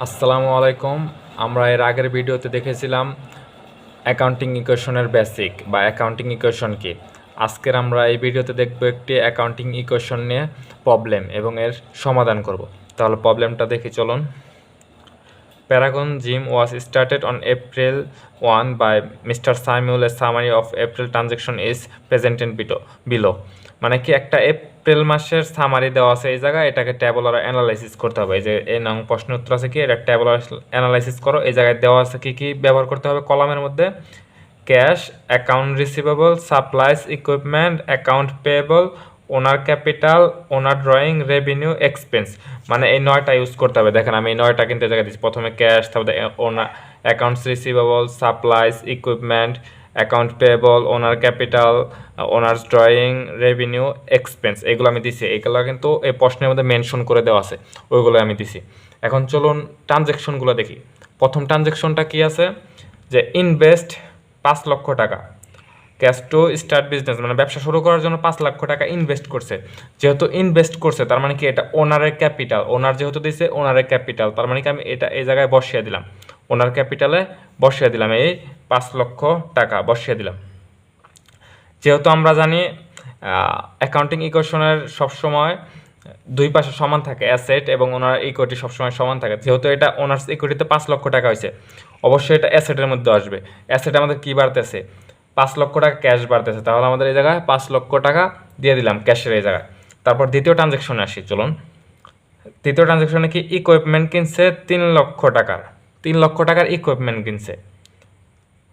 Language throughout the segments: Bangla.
আসসালামু আলাইকুম। আমরা এর আগের ভিডিওতে দেখেছিলাম অ্যাকাউন্টিং ইকুয়েশনের বেসিক বা অ্যাকাউন্টিং ইকুয়েশন কি। আজকের আমরা এই ভিডিওতে দেখব একটি অ্যাকাউন্টিং ইকুয়েশন নিয়ে প্রবলেম এবং এর সমাধান করব। তাহলে প্রবলেমটা দেখি চলুন। Paragon Gym was started on April 1 by Mr. Samuel. A summary of April transaction is presented below. মানে কি একটা এপ্রিল মাসের সামারি দেওয়া আছে এই জায়গায়, এটাকে ট্যাবুলার অ্যানালাইসিস করতে হবে। এই যে এই নং প্রশ্ন উত্তর আছে কি, এটা ট্যাবুলার অ্যানালাইসিস করো। এই জায়গায় দেওয়া আছে কি কি ব্যবহার করতে হবে কলামের মধ্যে: cash, account receivable, supplies, equipment, account payable, owner capital, owner drawing, revenue, expense. মানে এই 9টা ইউজ করতে হবে। দেখেন আমি এই 9টা কিন্তু জায়গায় দিচ্ছি। প্রথমে ক্যাশ, তারপরে owner accounts receivable, supplies, equipment, account payable, owner capital, owner drawing, revenue, expense. এগুলো আমি দিছি। এগুলো কিন্তু এই প্রশ্নের মধ্যে মেনশন করে দেওয়া আছে, ওইগুলো আমি দিছি। এখন চলুন ট্রানজ্যাকশনগুলো দেখি। প্রথম ট্রানজ্যাকশনটা কি আছে যে ইনভেস্ট 5 লক্ষ টাকা, ক্যাশ টু স্টার্ট বিজনেস, মানে ব্যবসা শুরু করার জন্য 5 লক্ষ টাকা ইনভেস্ট করছে। যেহেতু ইনভেস্ট করছে তার মানে কি এটা ওনারের ক্যাপিটাল, ওনার যেহেতু দিয়েছে ওনারের ক্যাপিটাল, তার মানে কি আমি এটা এই জায়গায় বসিয়ে দিলাম, ওনার ক্যাপিটালে বসিয়ে দিলাম, এই 5 লক্ষ টাকা বসিয়ে দিলাম। যেহেতু আমরা জানি অ্যাকাউন্টিং ইকুয়েশনের সবসময় দুই পাশে সমান থাকে, অ্যাসেট এবং ওনার ইকুইটি সবসময় সমান থাকে। যেহেতু এটা ওনার্স ইকুইটিতে 5 লক্ষ টাকা হয়েছে, অবশ্যই এটা অ্যাসেটের মধ্যে আসবে। অ্যাসেট আমাদের কী বাড়তেছে? 5 লক্ষ টাকা ক্যাশ বাড়তেছে, তাহলে আমাদের এই জায়গায় 5 লক্ষ টাকা দিয়ে দিলাম ক্যাশের এই জায়গায়। তারপর দ্বিতীয় ট্রানজ্যাকশনে আসি চলুন। তৃতীয় ট্রানজ্যাকশনে কি ইকুইপমেন্ট কিনছে 3 লক্ষ টাকার, 3 লক্ষ টাকার ইকুইপমেন্ট কিনছে,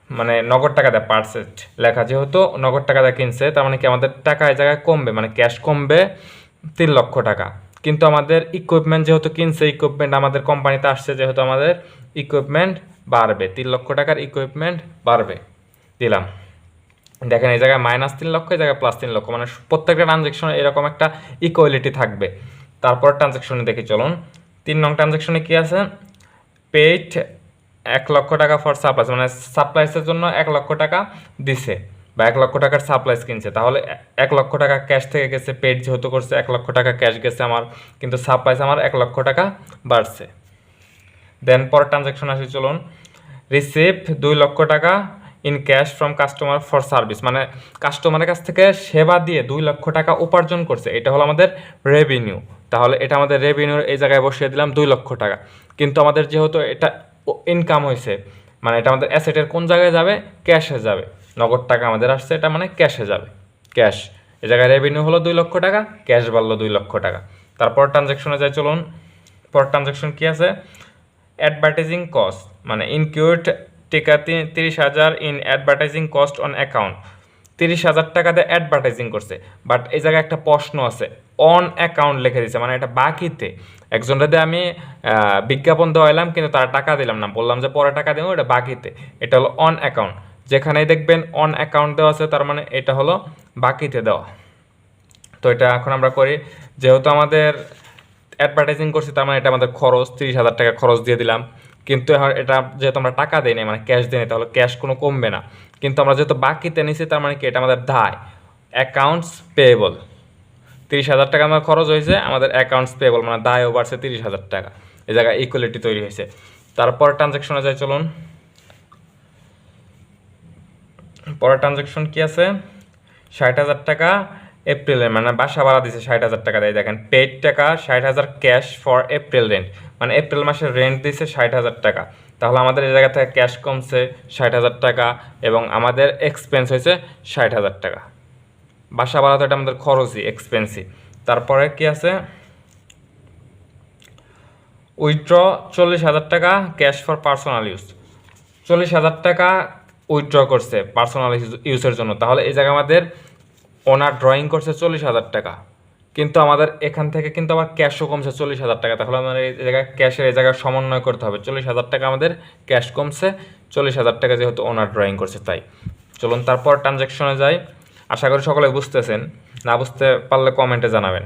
মানে নগদ টাকা দেয় পার্সেন্ট লেখা, যেহেতু নগদ টাকা দেয় কিনছে তার মানে কি আমাদের টাকা এই জায়গায় কমবে, মানে ক্যাশ কমবে 3 লক্ষ টাকা। কিন্তু আমাদের ইকুইপমেন্ট যেহেতু কিনছে, ইকুইপমেন্ট আমাদের কোম্পানিতে আসছে, যেহেতু আমাদের ইকুইপমেন্ট বাড়বে, 3 লক্ষ টাকার ইকুইপমেন্ট বাড়বে, দিলাম। দেখেন এই জায়গায় -3 লক্ষ, এই জায়গায় +3 লক্ষ, মানে প্রত্যেকটা ট্রানজ্যাকশনে এরকম একটা ইকুয়ালিটি থাকবে। তারপর ট্রানজ্যাকশনে দেখি চলুন। 3 নং ট্রানজ্যাকশনে কি আছে? পেইড 1 লক্ষ টাকা ফর সাপ্লাইজ, মানে সাপ্লাইসের জন্য 1 লক্ষ টাকা দিছে বা 1 লক্ষ টাকার সাপ্লাইজ কিনছে। তাহলে 1 লক্ষ টাকা ক্যাশ থেকে গেছে, পেইড যেহেতু করছে 1 লক্ষ টাকা ক্যাশ গেছে আমার, কিন্তু সাপ্লাইজ আমার 1 লক্ষ টাকা বাড়ছে। দেন পরের ট্রানজ্যাকশন আসি চলুন। রিসিভ 2 লক্ষ টাকা in cash from customer for service, মানে কাস্টমারের কাছ থেকে সেবা দিয়ে 2 লক্ষ টাকা উপার্জন করছে, এটা হলো আমাদের রেভিনিউ। তাহলে এটা আমাদের রেভিনিউর এই জায়গায় বসিয়ে দিলাম 2 লক্ষ টাকা। কিন্তু আমাদের যেহেতু এটা ইনকাম হয়েছে, মানে এটা আমাদের অ্যাসেটের কোন জায়গায় যাবে? ক্যাশে যাবে। নগদ টাকা আমাদের আসছে, এটা মানে ক্যাশে যাবে, ক্যাশ। এই জায়গায় রেভিনিউ হলো 2 লক্ষ টাকা, ক্যাশ বাড়লো 2 লক্ষ টাকা। তারপর ট্রানজ্যাকশনে যাই চলুন। পর ট্রানজ্যাকশন কি আছে? অ্যাডভার্টাইজিং কস্ট, মানে ইনকিউট টেকা 30,000 in advertising cost on account. 30,000 টাকা দিয়ে অ্যাডভার্টাইজিং করছে, বাট এই জায়গায় একটা প্রশ্ন আছে, অন অ্যাকাউন্ট লিখে দিচ্ছে, মানে এটা বাকিতে। একজনটাতে আমি বিজ্ঞাপন দেওয়াইলাম কিন্তু তার টাকা দিলাম না, বললাম যে পরে টাকা দেবো, এটা বাকিতে। এটা হলো অন অ্যাকাউন্ট। যেখানেই দেখবেন অন অ্যাকাউন্ট দেওয়া আছে তার মানে এটা হলো বাকিতে দেওয়া। তো এটা এখন আমরা করি, যেহেতু আমাদের অ্যাডভার্টাইজিং করছি তার মানে এটা আমাদের খরচ, 30,000 টাকা খরচ দিয়ে দিলাম। কিন্তু এখন এটা যেহেতু আমরা টাকা দিই না, মানে ক্যাশ দিই না, তাহলে ক্যাশ কোনো কমবে না। কিন্তু আমরা যেহেতু বাকিতে নিছি তার মানে কি এটা আমাদের দায়, অ্যাকাউন্টস পেয়েবল। 30,000 টাকা আমার খরচ হয়েছে, আমাদের অ্যাকাউন্টস পেয়েবল মানে দায়ও বাড়ছে 30,000 টাকা। এই জায়গায় ইকুয়ালিটি তৈরি হয়েছে। তারপর ট্রানজ্যাকশনে যাই চলুন। পরের ট্রানজ্যাকশন কি আছে? 60,000 টাকা এপ্রিলের, মানে বাসা ভাড়া দিছে 60,000 টাকা দেয়। দেখেন পেইড টাকা 60,000 ক্যাশ ফর এপ্রিল রেন্ট, মানে এপ্রিল মাসের রেন্ট দিছে 60,000 টাকা। তাহলে আমাদের এই জায়গা থেকে ক্যাশ কমছে 60,000 টাকা এবং আমাদের এক্সপেন্স হয়েছে 60,000 টাকা। বাসা ভাড়া তো এটা আমাদের খরচই, এক্সপেন্সই। তারপরে কি আছে? উইথড্র 40,000 টাকা ক্যাশ ফর পার্সোনাল ইউজ, 40,000 টাকা উইথড্র করছে পার্সোনাল ইউজের জন্য। তাহলে এই জায়গায় আমাদের ওনার ড্রয়িং করছে 40,000 টাকা, কিন্তু আমাদের এখান থেকে কিন্তু আবার ক্যাশও কমছে 40,000 টাকা। তাহলে আমাদের এই জায়গায় ক্যাশের এই জায়গায় সমন্বয় করতে হবে। 40,000 টাকা আমাদের ক্যাশ কমছে, 40,000 টাকা যেহেতু ওনার ড্রয়িং করছে তাই। চলুন তারপর ট্রানজ্যাকশনে যাই। আশা করি সকলে বুঝতেছেন, না বুঝতে পারলে কমেন্টে জানাবেন।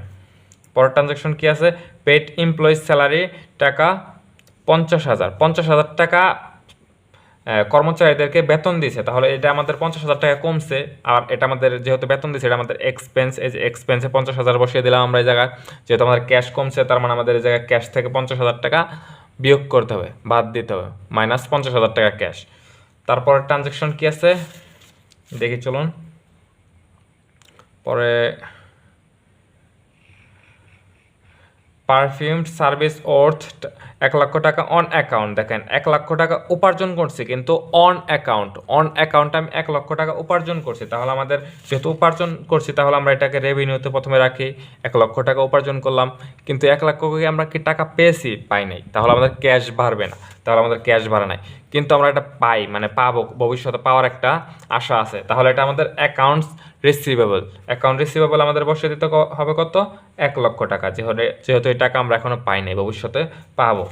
পরের ট্রানজ্যাকশন কি আছে? পেড এমপ্লয়িজ স্যালারি টাকা 50,000, 50,000 টাকা কর্মচারীদেরকে বেতন দিয়েছে। তাহলে এটা আমাদের 50,000 টাকা কমছে, আর এটা আমাদের যেহেতু বেতন দিয়েছে এটা আমাদের এক্সপেন্স। এই যে এক্সপেন্সে 50,000 বসিয়ে দিলাম আমরা এই জায়গায়। যেহেতু আমাদের ক্যাশ কমছে তার মানে আমাদের এই জায়গায় ক্যাশ থেকে 50,000 টাকা বিয়োগ করতে হবে, বাদ দিতে হবে, -50,000 টাকা ক্যাশ। তারপরে ট্রানজ্যাকশন কি আছে দেখি চলুন। পরে পারফিউমড সার্ভিস ওর্থ 1 লক্ষ টাকা অন অ্যাকাউন্ট। দেখেন 1 লক্ষ টাকা উপার্জন করছি, কিন্তু অন অ্যাকাউন্ট আমি 1 লক্ষ টাকা উপার্জন করছি। তাহলে আমাদের যেহেতু উপার্জন করছি, তাহলে আমরা এটাকে রেভিনিউতে প্রথমে রাখি। 1 লক্ষ টাকা উপার্জন করলাম, কিন্তু 1 লক্ষ আমরা কি টাকা পেয়েছি? পাই নাই। তাহলে আমাদের ক্যাশ বাড়বে না, তাহলে আমাদের ক্যাশ বাড়ে নাই, কিন্তু আমরা এটা পাই, মানে পাবো, ভবিষ্যতে পাওয়ার একটা আশা আছে। তাহলে এটা আমাদের অ্যাকাউন্টস রিসিভেবল আমাদের বসে দিতে হবে কত? 1 লক্ষ টাকা, যেহেতু এই টাকা আমরা এখনো পাই নাই, ভবিষ্যতে পাবো।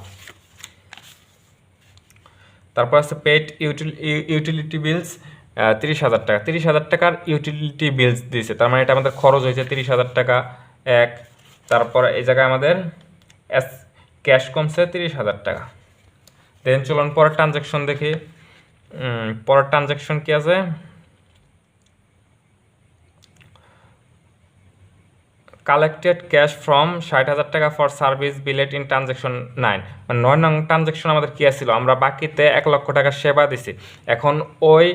তারপর আছে পেড ইউটিলিটি বিলস 30,000 টাকা। 30,000 টাকার ইউটিলিটি বিলস দিয়েছে, তার মানে এটা আমাদের খরচ হয়েছে 30,000 টাকা এক। তারপর এই জায়গায় আমাদের ক্যাশ কমছে 30,000 টাকা। দেন চলুন পরের ট্রানজ্যাকশন দেখি। পরের ট্রানজ্যাকশন কি আছে? কালেক্টেড ক্যাশ ফ্রম 60,000 টাকা ফর সার্ভিস বিলেট ইন ট্রানজ্যাকশন 9। মানে 9 নং ট্রানজ্যাকশন আমাদের কী আসছিল? আমরা বাকিতে 1 লক্ষ টাকা সেবা দিছি। এখন ওই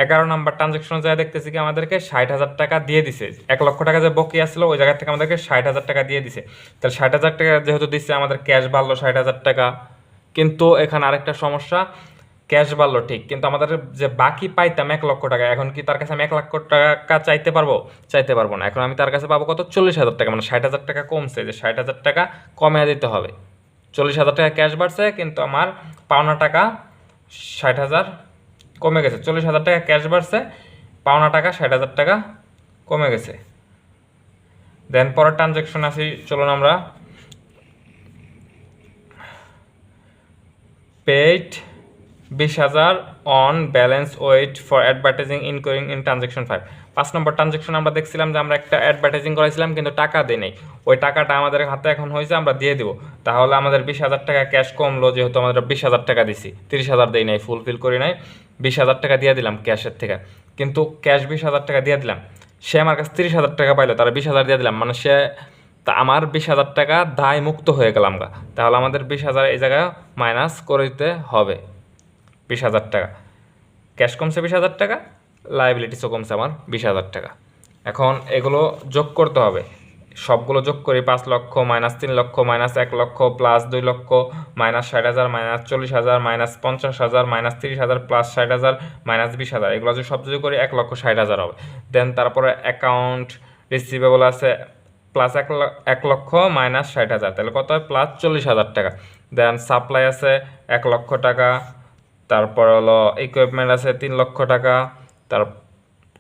11 নম্বর ট্রানজ্যাকশন যা দেখতেছি কি আমাদেরকে 60,000 টাকা দিয়ে দিছে। 1 লক্ষ টাকা যে বকি আসছিল ওই জায়গা থেকে আমাদেরকে 60,000 টাকা দিয়ে দিছে। তাহলে 60,000 টাকা যেহেতু দিচ্ছে, আমাদের ক্যাশ বাড়লো 60,000 টাকা। কিন্তু এখানে আরেকটা সমস্যা, ক্যাশ বাড়লো ঠিক, কিন্তু আমাদের যে বাকি পাইতাম 1 লক্ষ টাকা, এখন কি তার কাছে আমি 1 লক্ষ টাকা চাইতে পারবো? চাইতে পারবো না। এখন আমি তার কাছে পাবো কত? 40,000 টাকা। মানে 60,000 টাকা কমছে, যে 60,000 টাকা কমে দিতে হবে। 40,000 টাকা ক্যাশ বাড়ছে, কিন্তু আমার পাওনা টাকা 60,000 কমে গেছে। 40,000 টাকা ক্যাশ বাড়ছে, পাওনা টাকা 60,000 টাকা কমে গেছে। দেন পরের ট্রানজ্যাকশন আসি, চলুন আমরা। Paid 20,000 on balance wait for advertising incoming in transaction 5। 5 নম্বর ট্রানজ্যাকশন আমরা দেখছিলাম যে আমরা একটা অ্যাডভার্টাইজিং করেছিলাম, কিন্তু টাকা দিই নাই। ওই টাকাটা আমাদের হাতে এখন হয়েছে, আমরা দিয়ে দেবো। তাহলে আমাদের 20,000 টাকা ক্যাশ কমলো, যেহেতু আমাদের 20,000 টাকা দিছি, 30,000 দিই নাই, ফুলফিল করি নাই, 20,000 টাকা দিয়ে দিলাম ক্যাশের থেকে। কিন্তু ক্যাশ 20,000 টাকা দিয়ে দিলাম, সে আমার কাছে 30,000 টাকা পাইলো, তারা 20,000 দিয়ে দিলাম, মানে সে তা আমার 20,000 টাকা দায় মুক্ত হয়ে গেলাম গা। তাহলে আমাদের 20,000 এই জায়গায় মাইনাস করে দিতে হবে। 20,000 টাকা ক্যাশ কমছে, 20,000 টাকা লাইবিলিটিসও কমছে আমার 20,000 টাকা। এখন এগুলো যোগ করতে হবে, সবগুলো যোগ করি। 5 লক্ষ -3 লক্ষ -1 লক্ষ +2 লক্ষ -60,000 -40,000 -50,000 -30,000 +60,000 -20,000, এগুলো যদি সব যোগ করি 1,60,000 হবে। দেন তারপরে অ্যাকাউন্ট রিসিভেবল আছে +1 লক্ষ -60,000, তাহলে কত হয়? +40,000 টাকা। দেন সাপ্লাই আছে 1 লক্ষ টাকা। তারপর হলো ইকুইপমেন্ট আছে 3 লক্ষ টাকা। তার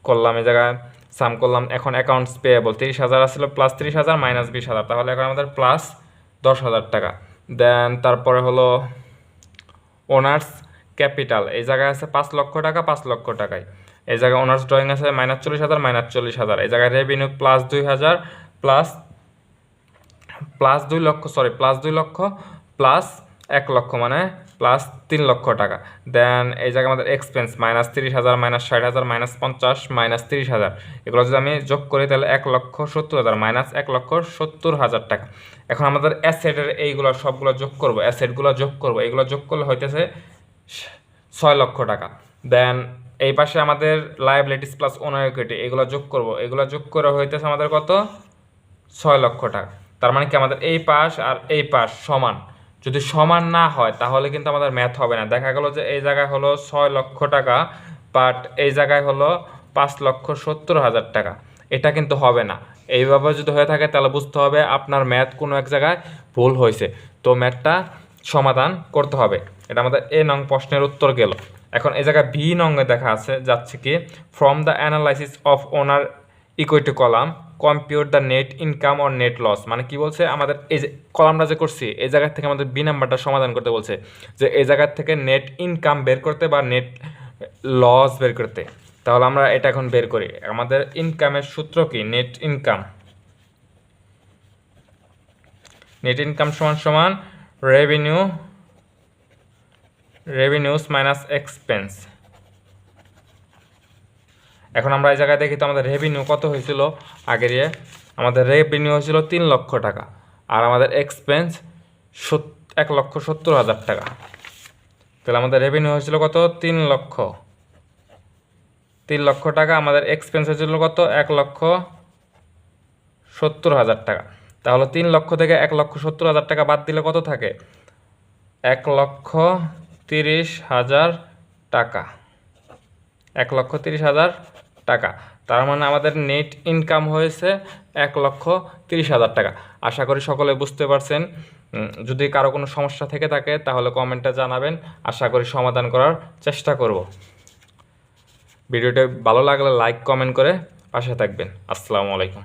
করলাম এই জায়গায় সাম করলাম। এখন অ্যাকাউন্টস পেয়েবল 30,000 আসছিল, +30,000 -20,000, তাহলে এখন আমাদের +10,000 টাকা। দেন তারপরে হলো ওনার্স ক্যাপিটাল, এই জায়গায় আছে 5 লক্ষ টাকা, 5 লক্ষ টাকায়। এই জায়গায় ওনার্স ড্রয়িং আছে -40,000 -40,000। এই জায়গায় রেভিনিউ +2,000 +2 লক্ষ, +2 লক্ষ +1 লক্ষ, মানে +3 লক্ষ টাকা। দেন এই জায়গায় আমাদের এক্সপেন্স -30,000 -60,000 -50 -30,000, এগুলো যদি আমি যোগ করি তাহলে 1,70,000 -1,70,000 টাকা। এখন আমাদের অ্যাসেটের এইগুলো সবগুলো যোগ করব, অ্যাসেটগুলো যোগ করব, এইগুলো যোগ করলে হইতেছে 6 লক্ষ টাকা। দেন এই পাশে আমাদের লায়াবিলিটিস প্লাস ওনার ইকুইটি, এগুলো যোগ করব, এগুলো যোগ করে হইতেছে আমাদের কত? 6 লক্ষ টাকা। তার মানে কি আমাদের এই পাশ আর এই পাশ সমান। যদি সমান না হয় তাহলে কিন্তু আমাদের ম্যাথ হবে না। দেখা গেল যে এই জায়গায় হলো 6 লক্ষ টাকা, বাট এই জায়গায় হলো 5,70,000 টাকা, এটা কিন্তু হবে না। এইভাবে যদি হয়ে থাকে তাহলে বুঝতে হবে আপনার ম্যাথ কোনো এক জায়গায় ভুল হয়েছে, তো ম্যাথটা সমাধান করতে হবে। এটা আমাদের এ নং প্রশ্নের উত্তর গেল। এখন এই জায়গায় বি নংয়ে দেখা আছে যাচ্ছে কি, from the analysis of owner equity column compute the net income or net loss. মানে কি বলছে, আমাদের এই যে কলামটা যে করছি এই জায়গা থেকে আমাদের বি নাম্বারটা সমাধান করতে বলছে, যে এই জায়গা থেকে নেট ইনকাম বের করতে বা নেট লস বের করতে। তাহলে আমরা এটা এখন বের করি। আমাদের ইনকামের সূত্র কি? নেট ইনকাম সমান সমান রেভিনিউস মাইনাস এক্সপেন্স। এখন আমরা এই জায়গায় দেখি তো আমাদের রেভিনিউ কত হয়েছিল আগের আমাদের রেভিনিউ হয়েছিল 3 লক্ষ টাকা, আর আমাদের এক্সপেন্স 1,70,000 টাকা। তাহলে আমাদের রেভিনিউ হয়েছিল কত? 3 লক্ষ টাকা। আমাদের এক্সপেন্স হয়েছিল কত? 1,70,000 টাকা। তাহলে 3 লক্ষ থেকে 1,70,000 টাকা বাদ দিলে কত থাকে? 1,30,000 টাকা। 1,30,000 টাকা। তার মানে আমাদের নেট ইনকাম হয়েছে 1,30,000 টাকা। আশা করি সকলে বুঝতে পারছেন। যদি কারো কোনো সমস্যা থেকে থাকে তাহলে কমেন্টে জানাবেন, আশা করি সমাধান করার চেষ্টা করব। ভিডিওটা ভালো লাগলে লাইক কমেন্ট করে পাশে থাকবেন। আসসালামু আলাইকুম।